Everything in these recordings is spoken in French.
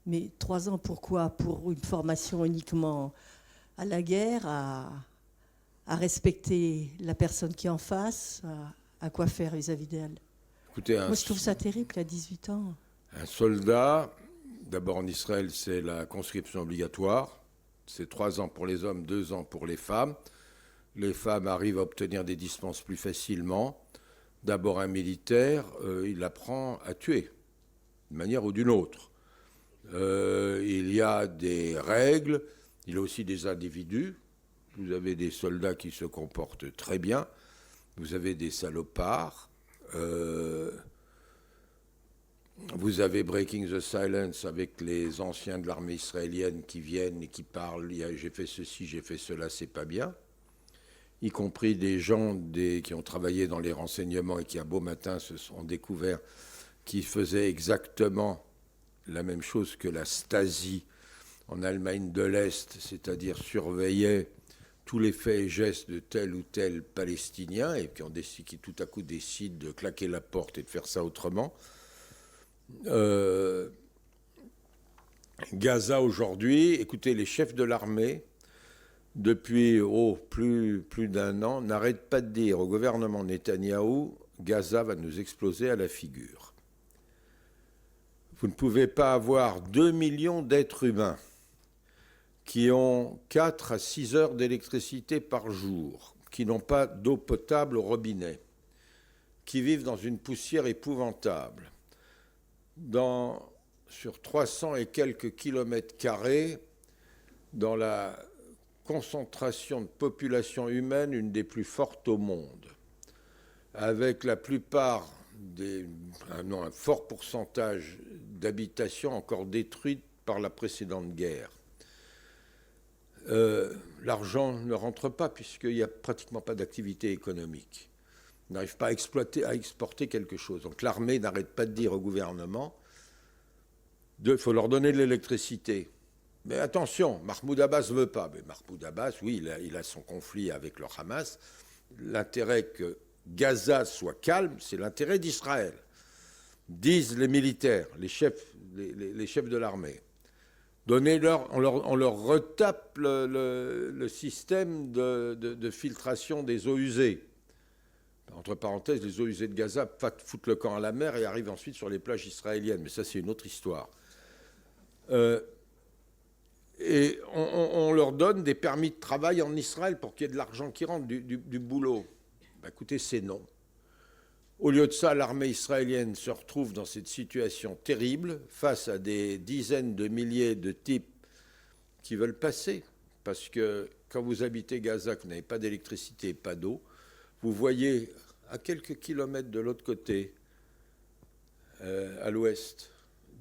Mais 3 ans, pourquoi? Pour une formation uniquement à la guerre, à respecter la personne qui est en face, à quoi faire vis-à-vis d'elle? Écoutez, Moi, je trouve ça terrible qu'à 18 ans. un soldat, d'abord en Israël, c'est la conscription obligatoire. C'est 3 ans pour les hommes, 2 ans pour les femmes. Les femmes arrivent à obtenir des dispenses plus facilement. D'abord, un militaire, il apprend à tuer, d'une manière ou d'une autre. Il y a des règles, il y a aussi des individus. Vous avez des soldats qui se comportent très bien, vous avez des salopards, vous avez Breaking the Silence avec les anciens de l'armée israélienne qui viennent et qui parlent, j'ai fait ceci, j'ai fait cela, c'est pas bien, y compris des gens qui ont travaillé dans les renseignements et qui, un beau matin, se sont découverts qui faisaient exactement la même chose que la Stasi en Allemagne de l'Est, c'est-à-dire surveillaient tous les faits et gestes de tel ou tel Palestinien et qui tout à coup décident de claquer la porte et de faire ça autrement. Gaza aujourd'hui, écoutez, les chefs de l'armée, depuis plus d'un an, n'arrêtent pas de dire au gouvernement Netanyahou, Gaza va nous exploser à la figure. Vous ne pouvez pas avoir 2 millions d'êtres humains qui ont 4 à 6 heures d'électricité par jour, qui n'ont pas d'eau potable au robinet, qui vivent dans une poussière épouvantable, sur 300 et quelques kilomètres carrés, dans la concentration de population humaine une des plus fortes au monde, avec la plupart un fort pourcentage d'habitations encore détruites par la précédente guerre. L'argent ne rentre pas puisqu'il n'y a pratiquement pas d'activité économique. On n'arrive pas à exporter quelque chose. Donc l'armée n'arrête pas de dire au gouvernement il faut leur donner de l'électricité. Mais attention, Mahmoud Abbas ne veut pas. Mais Mahmoud Abbas, oui, il a son conflit avec le Hamas. L'intérêt que Gaza soit calme, c'est l'intérêt d'Israël, disent les militaires, les chefs de l'armée. On leur retape le système de filtration des eaux usées. Entre parenthèses, les eaux usées de Gaza foutent le camp à la mer et arrivent ensuite sur les plages israéliennes. Mais ça, c'est une autre histoire. Et on leur donne des permis de travail en Israël pour qu'il y ait de l'argent qui rentre, du boulot. Ben, écoutez, c'est non. Au lieu de ça, l'armée israélienne se retrouve dans cette situation terrible face à des dizaines de milliers de types qui veulent passer. Parce que quand vous habitez Gaza, que vous n'avez pas d'électricité, pas d'eau, vous voyez à quelques kilomètres de l'autre côté, à l'ouest,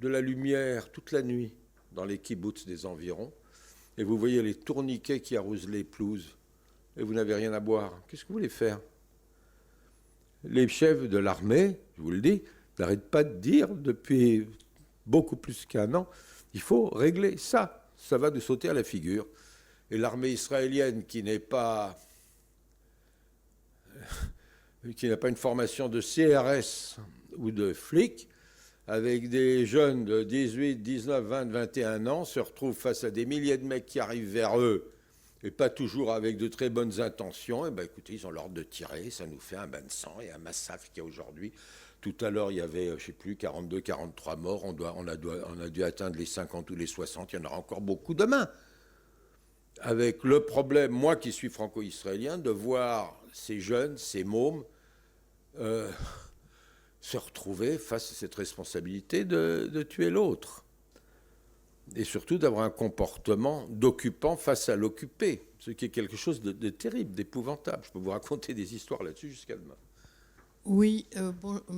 de la lumière toute la nuit dans les kibboutz des environs, et vous voyez les tourniquets qui arrosent les pelouses, et vous n'avez rien à boire. Qu'est-ce que vous voulez faire? Les chefs de l'armée, je vous le dis, n'arrêtent pas de dire depuis beaucoup plus qu'un an, il faut régler ça. Ça va nous sauter à la figure. Et l'armée israélienne qui n'a pas une formation de CRS ou de flic, avec des jeunes de 18, 19, 20, 21 ans, se retrouve face à des milliers de mecs qui arrivent vers eux, et pas toujours avec de très bonnes intentions. Et ben écoutez, ils ont l'ordre de tirer, ça nous fait un bain de sang et un massacre qu'il y a aujourd'hui. Tout à l'heure, il y avait, je ne sais plus, 42, 43 morts, on a dû atteindre les 50 ou les 60, il y en aura encore beaucoup demain. Avec le problème, moi qui suis franco-israélien, de voir ces jeunes, ces mômes, se retrouver face à cette responsabilité de tuer l'autre. Et surtout d'avoir un comportement d'occupant face à l'occupé, ce qui est quelque chose de terrible, d'épouvantable. Je peux vous raconter des histoires là-dessus jusqu'à demain. Oui,